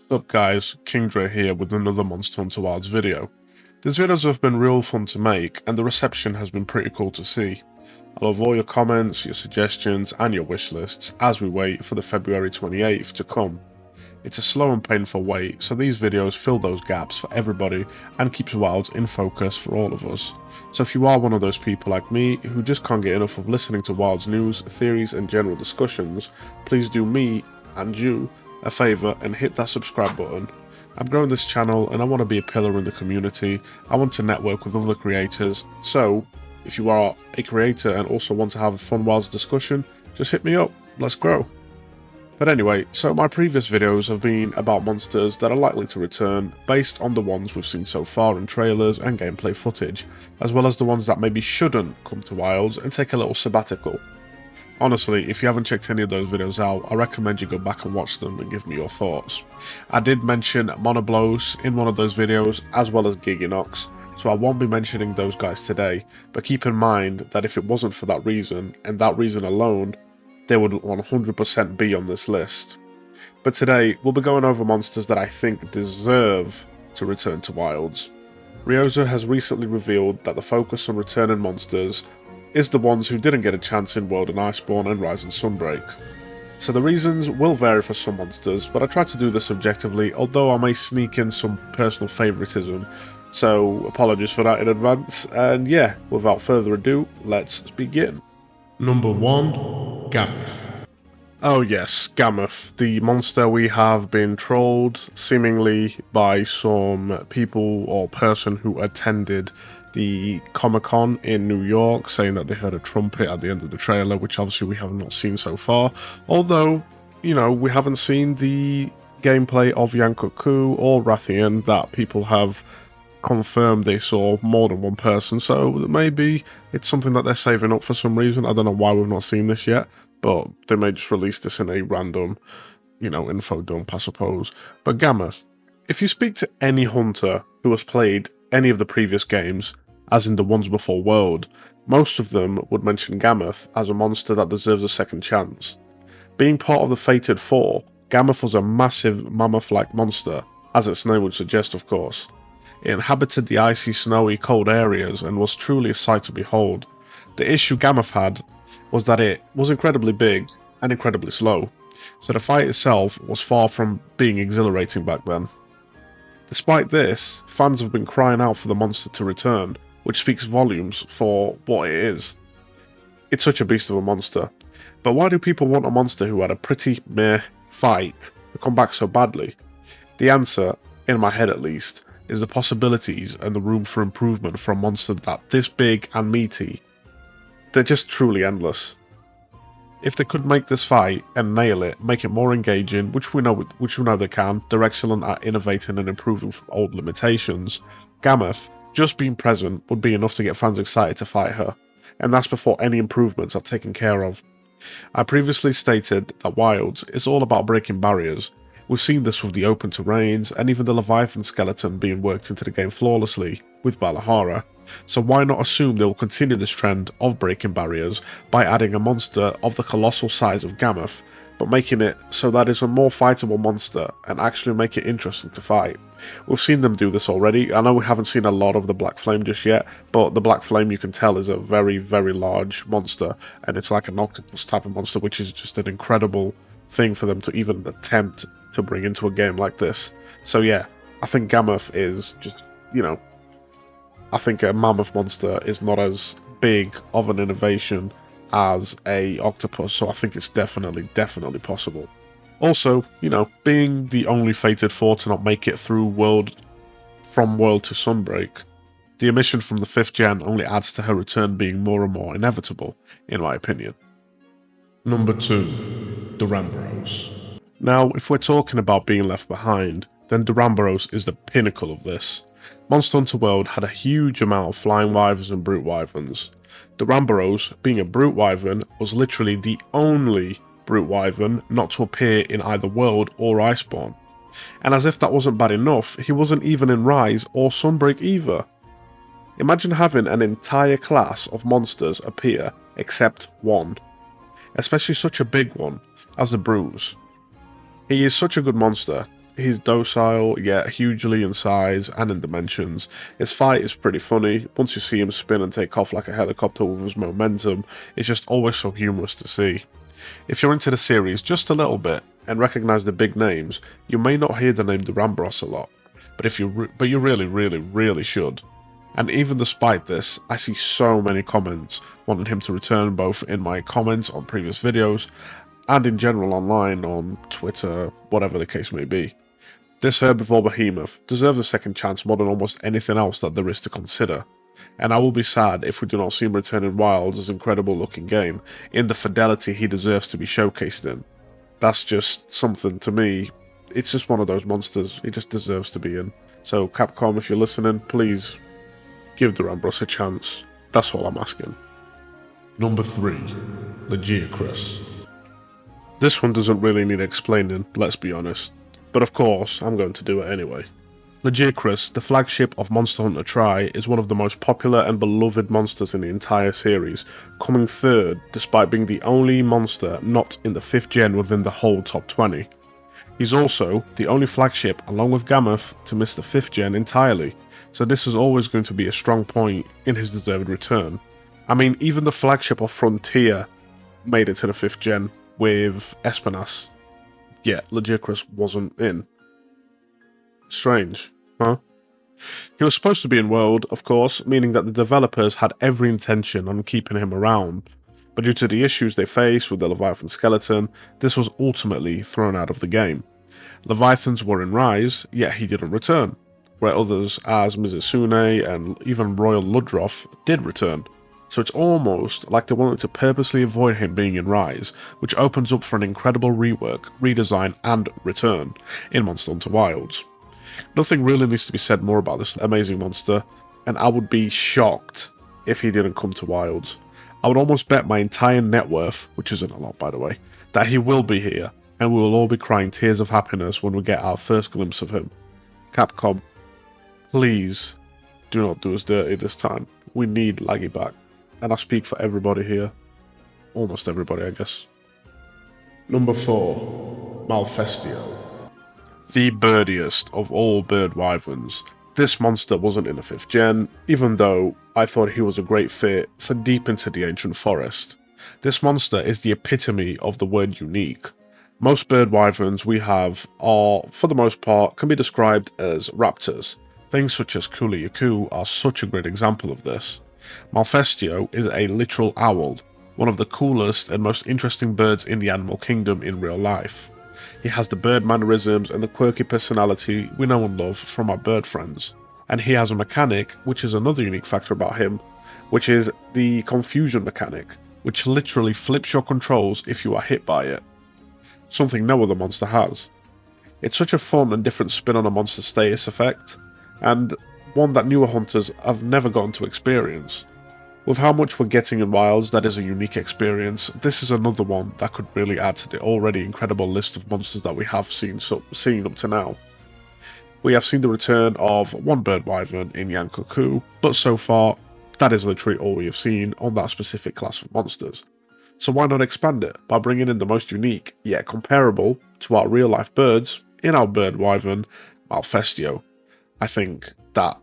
What's up guys, Kingdra here with another Monster Hunter Wilds video. These videos have been real fun to make and the reception has been pretty cool to see. I love all your comments, your suggestions and your wish lists as we wait for the February 28th to come. It's a slow and painful wait, so these videos fill those gaps for everybody and keeps Wilds in focus for all of us. So if you are one of those people like me who just can't get enough of listening to Wilds news, theories and general discussions, please do me and you a favour and hit that subscribe button. I'm growing this channel and I want to be a pillar in the community. I want to network with other creators, so if you are a creator and also want to have a fun Wilds discussion, just hit me up, let's grow. But anyway, so my previous videos have been about monsters that are likely to return based on the ones we've seen so far in trailers and gameplay footage, as well as the ones that maybe shouldn't come to Wilds and take a little sabbatical. Honestly, if you haven't checked any of those videos out, I recommend you go back and watch them and give me your thoughts. I did mention Monoblos in one of those videos, as well as Giginox, so I won't be mentioning those guys today, but keep in mind that if it wasn't for that reason, and that reason alone, they would 100% be on this list. But today, we'll be going over monsters that I think deserve to return to Wilds. Ryoza has recently revealed that the focus on returning monsters is the ones who didn't get a chance in World and Iceborne and Rise and Sunbreak. So the reasons will vary for some monsters, but I try to do this objectively, although I may sneak in some personal favouritism, so apologies for that in advance, and yeah, without further ado, let's begin. Number 1, Gameth. Oh yes, Gameth, the monster we have been trolled, seemingly by some people or person who attended the Comic-Con in New York, saying that they heard a trumpet at the end of the trailer, which obviously we have not seen so far. Although, you know, we haven't seen the gameplay of Yankoku or Rathian that people have confirmed they saw more than one person, so maybe it's something that they're saving up for some reason. I don't know why we've not seen this yet, but they may just release this in a random, you know, info dump, I suppose. But Gameth, if you speak to any hunter who has played any of the previous games, as in the ones before World, most of them would mention Gameth as a monster that deserves a second chance. Being part of the Fated Four, Gameth was a massive mammoth-like monster, as its name would suggest of course. It inhabited the icy, snowy, cold areas and was truly a sight to behold. The issue Gameth had was that it was incredibly big and incredibly slow, so the fight itself was far from being exhilarating back then. Despite this, fans have been crying out for the monster to return, which speaks volumes for what it is. It's such a beast of a monster. But why do people want a monster who had a pretty meh fight to come back so badly? The answer, in my head at least, is the possibilities and the room for improvement for a monster that this big and meaty. They're just truly endless. If they could make this fight and nail it, make it more engaging, which we know they can, they're excellent at innovating and improving from old limitations, Gameth, just being present, would be enough to get fans excited to fight her, and that's before any improvements are taken care of. I previously stated that Wilds is all about breaking barriers. We've seen this with the open terrains, and even the Leviathan skeleton being worked into the game flawlessly, with Valahara. So why not assume they will continue this trend of breaking barriers by adding a monster of the colossal size of Gameth, but making it so that it's a more fightable monster and actually make it interesting to fight. We've seen them do this already. I know we haven't seen a lot of the Black Flame just yet, but the Black Flame you can tell is a very, very large monster, and it's like an octopus type of monster, which is just an incredible thing for them to even attempt to bring into a game like this. So yeah, I think Gameth is just, you know, I think a mammoth monster is not as big of an innovation as a octopus, so I think it's definitely possible. Also, you know, being the only Fated Four to not make it through from World to Sunbreak, the omission from the 5th gen only adds to her return being more and more inevitable, in my opinion. Number 2, Duramboros. Now, if we're talking about being left behind, then Duramboros is the pinnacle of this. Monster Hunter World had a huge amount of flying wyverns and brute wyverns. Duramboros, being a brute wyvern, was literally the only brute wyvern not to appear in either World or Iceborne. And as if that wasn't bad enough, he wasn't even in Rise or Sunbreak either. Imagine having an entire class of monsters appear except one, especially such a big one as the Brutes. He is such a good monster, He's docile, yet hugely in size and in dimensions. His fight is pretty funny. Once you see him spin and take off like a helicopter with his momentum, it's just always so humorous to see. If you're into the series just a little bit and recognize the big names, you may not hear the name Durambros a lot, but you really should. And even despite this, I see so many comments wanting him to return, both in my comments on previous videos and in general online on Twitter, whatever the case may be. This herbivore behemoth deserves a second chance more than almost anything else that there is to consider, and I will be sad if we do not see him return in Wilds' incredible looking game, in the fidelity he deserves to be showcased in. That's just something to me, it's just one of those monsters he just deserves to be in. So Capcom, if you're listening, please give Durambros a chance. That's all I'm asking. Number 3. Legiacris. This one doesn't really need explaining, let's be honest. But of course, I'm going to do it anyway. Legiacris, the flagship of Monster Hunter Tri, is one of the most popular and beloved monsters in the entire series, coming third despite being the only monster not in the 5th gen within the whole top 20. He's also the only flagship, along with Gammoth, to miss the 5th gen entirely, so this is always going to be a strong point in his deserved return. I mean, even the flagship of Frontier made it to the 5th gen with Espinas, yet Legiacris wasn't in. Strange, huh? He was supposed to be in World, of course, meaning that the developers had every intention on keeping him around, but due to the issues they faced with the Leviathan skeleton, this was ultimately thrown out of the game. Leviathans were in Rise, yet he didn't return, where others as Mizusune and even Royal Ludroth did return. So it's almost like they wanted to purposely avoid him being in Rise, which opens up for an incredible rework, redesign and return in Monster Hunter Wilds. Nothing really needs to be said more about this amazing monster, and I would be shocked if he didn't come to Wilds. I would almost bet my entire net worth, which isn't a lot by the way, that he will be here, and we will all be crying tears of happiness when we get our first glimpse of him. Capcom, please do not do us dirty this time. We need Laggy back. And I speak for everybody here. Almost everybody, I guess. Number 4. Malfestio. The birdiest of all bird wyverns. This monster wasn't in the 5th gen, even though I thought he was a great fit for deep into the ancient forest. This monster is the epitome of the word unique. Most bird wyverns we have are, for the most part, can be described as raptors. Things such as Kuliyaku are such a great example of this. Malfestio is a literal owl, one of the coolest and most interesting birds in the animal kingdom in real life. He has the bird mannerisms and the quirky personality we know and love from our bird friends. And he has a mechanic, which is another unique factor about him, which is the confusion mechanic, which literally flips your controls if you are hit by it. Something no other monster has. It's such a fun and different spin on a monster status effect, and one that newer hunters have never gotten to experience. With how much we're getting in Wilds that is a unique experience, this is another one that could really add to the already incredible list of monsters that we have seen up to now. We have seen the return of one bird wyvern in Yankoku, but so far, that is literally all we have seen on that specific class of monsters. So why not expand it by bringing in the most unique, yet comparable to our real life birds in our bird wyvern, Malfestio. I think that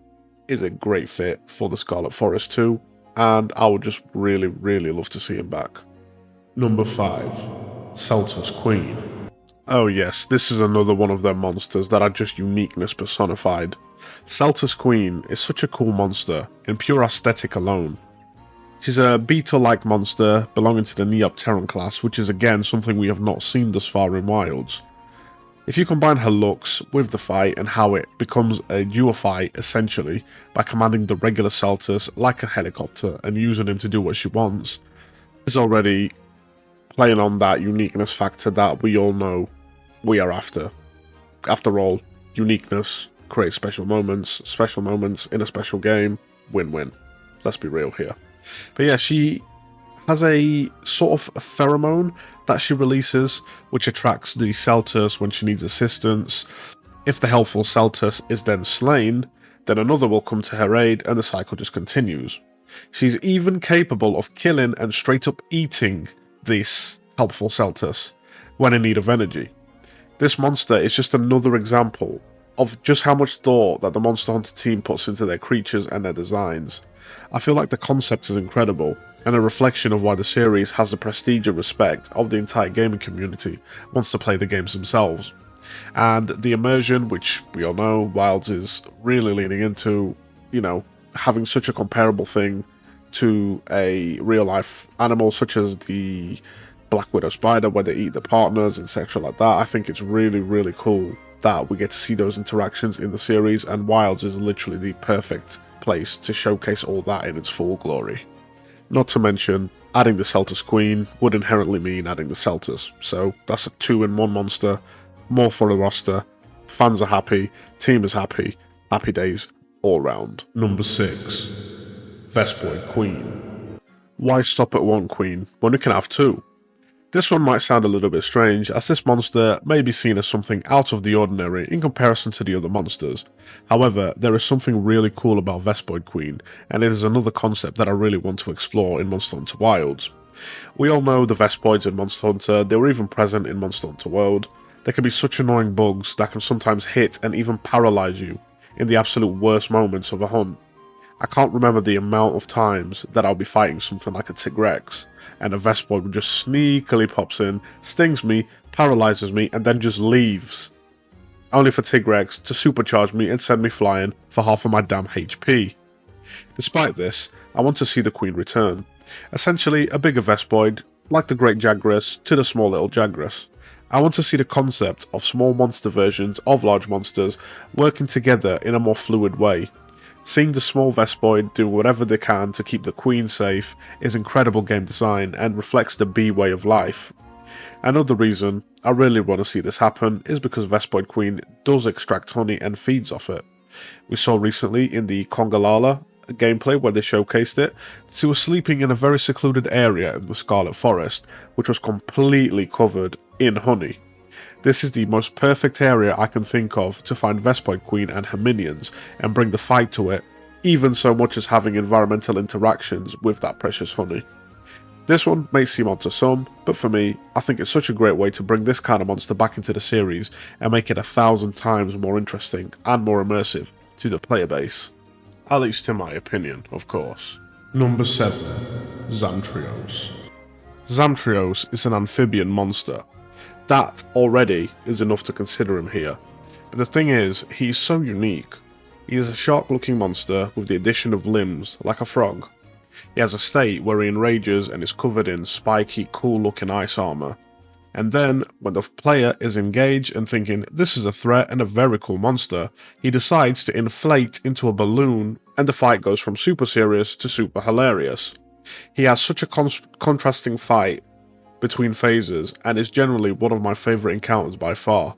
is a great fit for the Scarlet Forest too, and I would just really love to see him back. Number 5. Celtus Queen. Oh yes, this is another one of their monsters that are just uniqueness personified. Celtus Queen is such a cool monster in pure aesthetic alone. She's a beetle-like monster belonging to the Neopteron class, which is again something we have not seen thus far in Wilds. If you combine her looks with the fight and how it becomes a duo fight essentially by commanding the regular Celtus like a helicopter and using him to do what she wants, is already playing on that uniqueness factor that we all know we are after. After all, uniqueness creates special moments in a special game, win-win. Let's be real here. But yeah, she has a sort of a pheromone that she releases, which attracts the Celtus when she needs assistance. If the helpful Celtus is then slain, then another will come to her aid and the cycle just continues. She's even capable of killing and straight up eating this helpful Celtus when in need of energy. This monster is just another example of just how much thought that the Monster Hunter team puts into their creatures and their designs. I feel like the concept is incredible, and a reflection of why the series has the prestige and respect of the entire gaming community wants to play the games themselves. And the immersion, which we all know Wilds is really leaning into, having such a comparable thing to a real life animal such as the Black Widow spider, where they eat their partners, etc. like that. I think it's really, really cool that we get to see those interactions in the series, and Wilds is literally the perfect place to showcase all that in its full glory. Not to mention, adding the Celtus Queen would inherently mean adding the Celtus, so that's a 2-in-1 monster, more for the roster, fans are happy, team is happy, happy days all round. Number 6. Vespoid Queen. Why stop at one queen when we can have two? This one might sound a little bit strange, as this monster may be seen as something out of the ordinary in comparison to the other monsters. However, there is something really cool about Vespoid Queen, and it is another concept that I really want to explore in Monster Hunter Wilds. We all know the Vespoids in Monster Hunter, they were even present in Monster Hunter World. There can be such annoying bugs that can sometimes hit and even paralyze you in the absolute worst moments of a hunt. I can't remember the amount of times that I'll be fighting something like a Tigrex, and a Vespoid just sneakily pops in, stings me, paralyzes me, and then just leaves. Only for Tigrex to supercharge me and send me flying for half of my damn HP. Despite this, I want to see the Queen return. Essentially, a bigger Vespoid, like the Great Jagras to the small little Jagras. I want to see the concept of small monster versions of large monsters working together in a more fluid way. Seeing the small Vespoid do whatever they can to keep the Queen safe is incredible game design and reflects the bee way of life. Another reason I really want to see this happen is because Vespoid Queen does extract honey and feeds off it. We saw recently in the Kongalala gameplay where they showcased it, that she was sleeping in a very secluded area in the Scarlet Forest, which was completely covered in honey. This is the most perfect area I can think of to find Vespoid Queen and her minions and bring the fight to it, even so much as having environmental interactions with that precious honey. This one may seem odd to some, but for me, I think it's such a great way to bring this kind of monster back into the series and make it 1,000 times more interesting and more immersive to the player base. At least in my opinion, of course. Number 7. Zamtrios. Zamtrios is an amphibian monster. That already is enough to consider him here. But the thing is, he's so unique. He is a shark-looking monster with the addition of limbs, like a frog. He has a state where he enrages and is covered in spiky, cool-looking ice armor. And then, when the player is engaged and thinking, this is a threat and a very cool monster, he decides to inflate into a balloon, and the fight goes from super serious to super hilarious. He has such a contrasting fight between phases, and is generally one of my favourite encounters by far.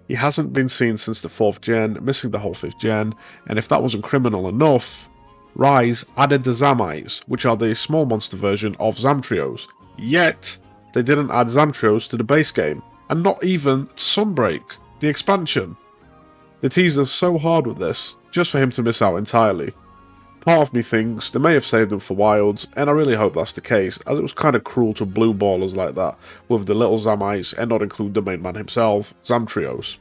He hasn't been seen since the 4th gen, missing the whole 5th gen, and if that wasn't criminal enough, Rise added the Zamites, which are the small monster version of Zamtrios, yet they didn't add Zamtrios to the base game, and not even to Sunbreak, the expansion. The teaser's so hard with this, just for him to miss out entirely. Part of me thinks they may have saved him for Wilds, and I really hope that's the case, as it was kind of cruel to blue ballers like that, with the little Zamites and not include the main man himself, Zamtrios.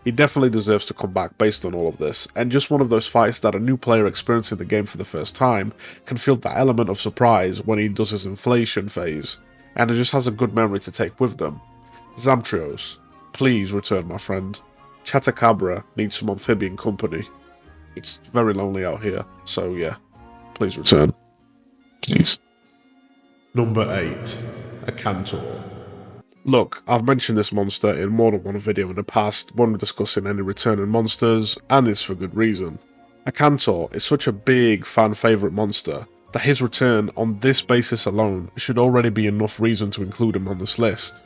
He definitely deserves to come back based on all of this, and just one of those fights that a new player experiencing the game for the first time can feel that element of surprise when he does his inflation phase, and it just has a good memory to take with them. Zamtrios, please return, my friend. Chatacabra needs some amphibian company. It's very lonely out here, so yeah, please return. Please. Number 8. A Canto. Look, I've mentioned this monster in more than one video in the past when we're discussing any returning monsters, and it's for good reason. A Canto is such a big fan favourite monster that his return on this basis alone should already be enough reason to include him on this list.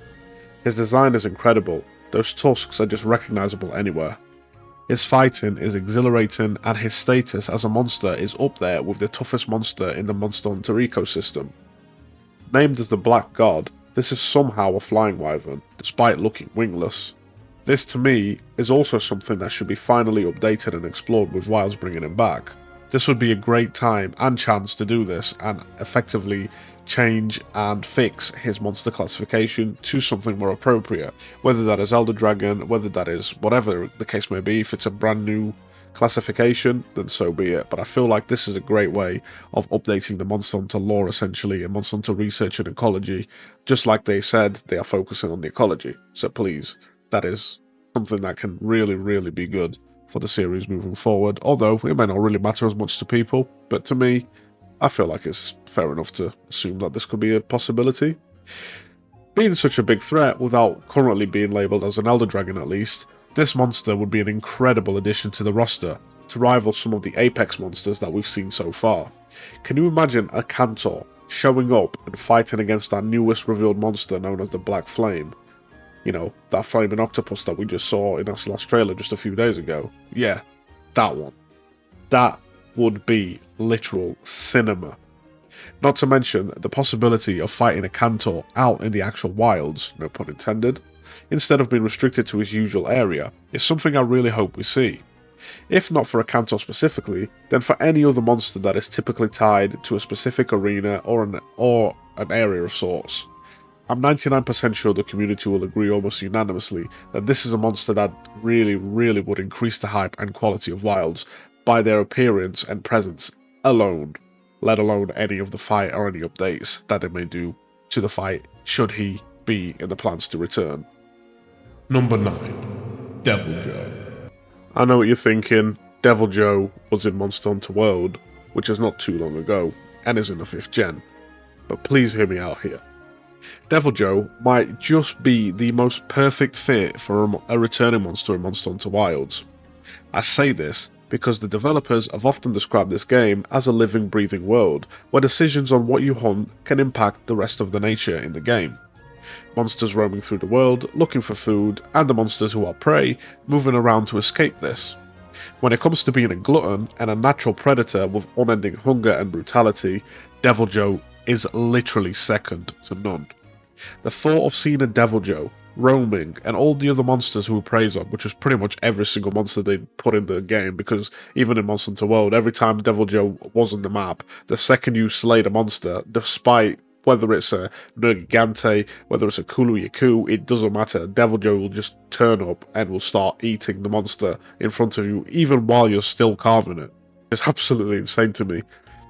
His design is incredible, those tusks are just recognisable anywhere. His fighting is exhilarating, and his status as a monster is up there with the toughest monster in the Monster Hunter ecosystem. Named as the Black God, this is somehow a flying wyvern, despite looking wingless. This to me is also something that should be finally updated and explored with Wilds bringing him back. This would be a great time and chance to do this and effectively change and fix his monster classification to something more appropriate. Whether that is Elder Dragon, whether that is whatever the case may be, if it's a brand new classification, then so be it. But I feel like this is a great way of updating the Monster Hunter lore, essentially, and Monster Hunter research and ecology. Just like they said, they are focusing on the ecology. So please, that is something that can really, really be good for the series moving forward. Although, it may not really matter as much to people, but to me, I feel like it's fair enough to assume that this could be a possibility. Being such a big threat, without currently being labelled as an Elder Dragon at least, this monster would be an incredible addition to the roster, to rival some of the Apex monsters that we've seen so far. Can you imagine a Canto showing up and fighting against our newest revealed monster known as the Black Flame? You know, that flaming octopus that we just saw in our last trailer just a few days ago. Yeah, that one. That would be literal cinema. Not to mention the possibility of fighting a Canto out in the actual wilds, no pun intended, instead of being restricted to his usual area, is something I really hope we see. If not for a Canto specifically, then for any other monster that is typically tied to a specific arena or an area of sorts. I'm 99% sure the community will agree almost unanimously that this is a monster that really, really would increase the hype and quality of Wilds by their appearance and presence alone, let alone any of the fight or any updates that it may do to the fight should he be in the plans to return. Number 9. Devil Joe. I know what you're thinking. Devil Joe was in Monster Hunter World, which is not too long ago, and is in the 5th gen. But please hear me out here. Devil Joe might just be the most perfect fit for a returning monster in Monster Hunter Wilds. I say this because the developers have often described this game as a living, breathing world, where decisions on what you hunt can impact the rest of the nature in the game. Monsters roaming through the world, looking for food, and the monsters who are prey, moving around to escape this. When it comes to being a glutton and a natural predator with unending hunger and brutality, Devil Joe is literally second to none. The thought of seeing a Devil Joe roaming and all the other monsters who he preys on, which is pretty much every single monster they put in the game, because even in Monster Hunter World, every time Devil Joe was on the map, the second you slayed a monster, despite whether it's a Nur Gigante, whether it's a Kulu Yaku, it doesn't matter. Devil Joe will just turn up and will start eating the monster in front of you, even while you're still carving it. It's absolutely insane to me.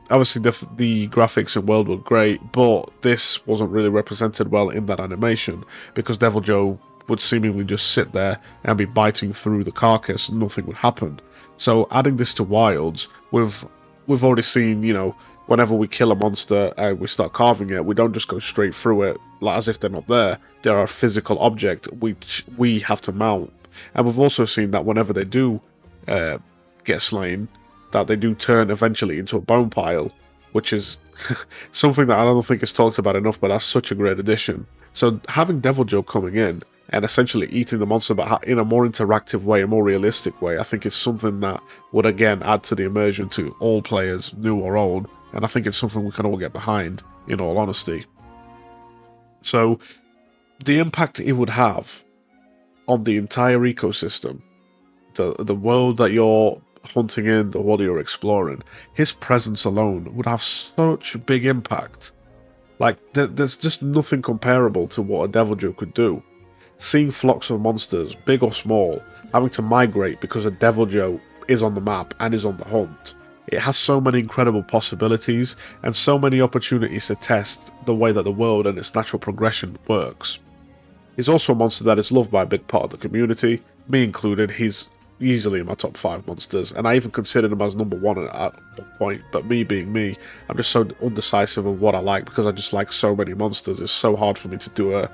Obviously, the graphics in World were great, but this wasn't really represented well in that animation, because Devil Joe would seemingly just sit there and be biting through the carcass and nothing would happen. So adding this to Wilds, we've already seen, you know, whenever we kill a monster and we start carving it, we don't just go straight through it like as if they're not there. They're a physical object which we have to mount. And we've also seen that whenever they do get slain, that they do turn eventually into a bone pile, which is something that I don't think is talked about enough, but that's such a great addition. So having Devil Joe coming in and essentially eating the monster, but in a more interactive way, a more realistic way, I think it's something that would again add to the immersion to all players, new or old, and I think it's something we can all get behind, in all honesty. So the impact it would have on the entire ecosystem, the world that you're hunting in, the world you're exploring, his presence alone would have such a big impact. Like, there's just nothing comparable to what a Devil Joe could do. Seeing flocks of monsters, big or small, having to migrate because a Devil Joe is on the map and is on the hunt. It has so many incredible possibilities and so many opportunities to test the way that the world and its natural progression works. He's also a monster that is loved by a big part of the community, me included. He's easily in my top 5 monsters, and I even considered him as number 1 at one point, but me being me, I'm just so undecisive of what I like, because I just like so many monsters. It's so hard for me to do a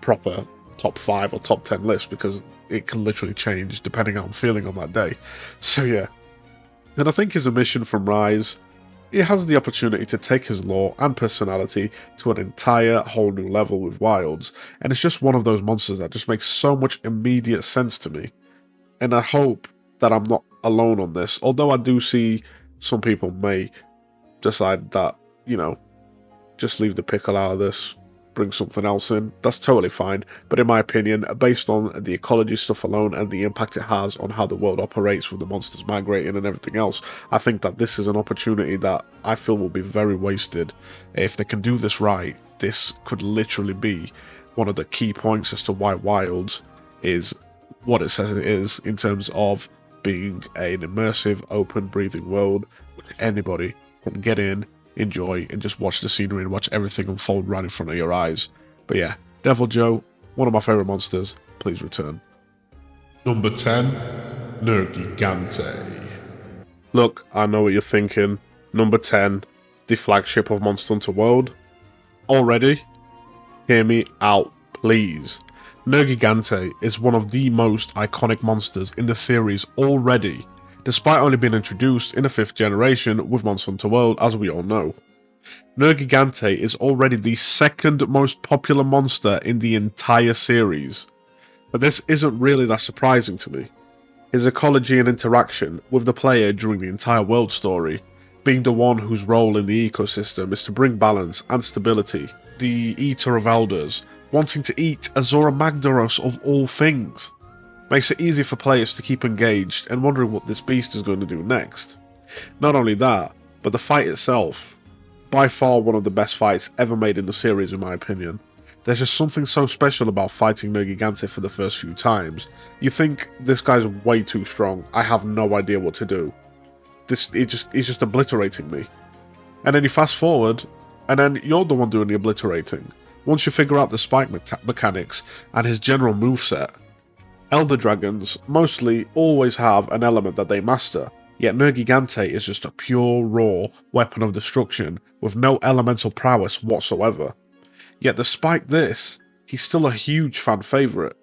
proper top 5 or top 10 list, because it can literally change depending on how I'm feeling on that day. So yeah. And I think his omission from Rise, it has the opportunity to take his lore and personality to an entire whole new level with Wilds, and it's just one of those monsters that just makes so much immediate sense to me. And I hope that I'm not alone on this, although I do see some people may decide that, you know, just leave the pickle out of this, bring something else in, that's totally fine, but in my opinion, based on the ecology stuff alone and the impact it has on how the world operates with the monsters migrating and everything else, I think that this is an opportunity that I feel will be very wasted. If they can do this right, this could literally be one of the key points as to why Wilds is what it says it is in terms of being an immersive, open, breathing world which anybody can get in, enjoy, and just watch the scenery and watch everything unfold right in front of your eyes. But yeah, Devil Joe, one of my favourite monsters, please return. Number 10, Nur Gigante. Look, I know what you're thinking. Number 10, the flagship of Monster Hunter World. Already? Hear me out, please. Nur Gigante is one of the most iconic monsters in the series already, despite only being introduced in the 5th generation with Monster Hunter World, as we all know. Nur Gigante is already the 2nd most popular monster in the entire series, but this isn't really that surprising to me. His ecology and interaction with the player during the entire world story, being the one whose role in the ecosystem is to bring balance and stability, the Eater of Elders, wanting to eat Azora Magdaros of all things, makes it easy for players to keep engaged and wondering what this beast is going to do next. Not only that, but the fight itself, by far one of the best fights ever made in the series in my opinion. There's just something so special about fighting Nur Gigante for the first few times. You think, this guy's way too strong, I have no idea what to do. He's just obliterating me. And then you fast forward, and then you're the one doing the obliterating. Once you figure out the spike mechanics and his general moveset. Elder Dragons mostly always have an element that they master, yet Nur Gigante is just a pure raw weapon of destruction with no elemental prowess whatsoever. Yet despite this, he's still a huge fan favourite.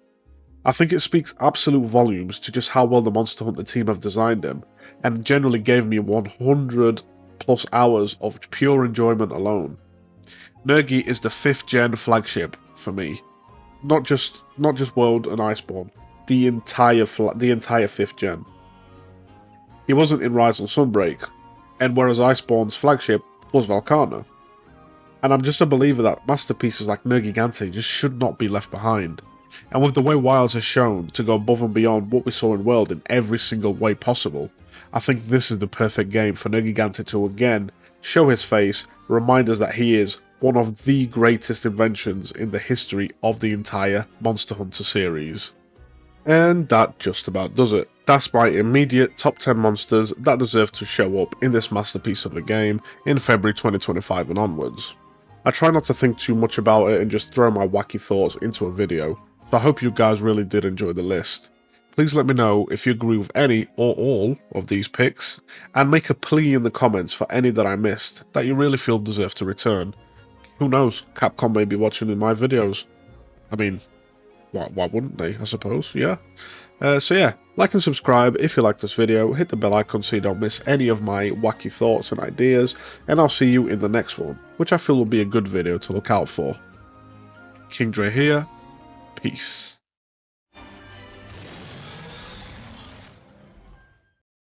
I think it speaks absolute volumes to just how well the Monster Hunter team have designed him, and generally gave me 100 plus hours of pure enjoyment alone. Nurgi is the 5th gen flagship for me. Not just World and Iceborne, the entire 5th gen. He wasn't in Rise and Sunbreak, and whereas Iceborne's flagship was Valkana. And I'm just a believer that masterpieces like Nur Gigante just should not be left behind. And with the way Wilds has shown to go above and beyond what we saw in World in every single way possible, I think this is the perfect game for Nur Gigante to again show his face, remind us that he is one of the greatest inventions in the history of the entire Monster Hunter series. And that just about does it. That's my immediate top 10 monsters that deserve to show up in this masterpiece of a game in February 2025 and onwards. I try not to think too much about it and just throw my wacky thoughts into a video, so I hope you guys really did enjoy the list. Please let me know if you agree with any or all of these picks, and make a plea in the comments for any that I missed that you really feel deserve to return. Who knows, Capcom may be watching in my videos. I mean, why wouldn't they, I suppose, yeah? So yeah, like and subscribe if you like this video, hit the bell icon so you don't miss any of my wacky thoughts and ideas, and I'll see you in the next one, which I feel will be a good video to look out for. King Dre here, peace.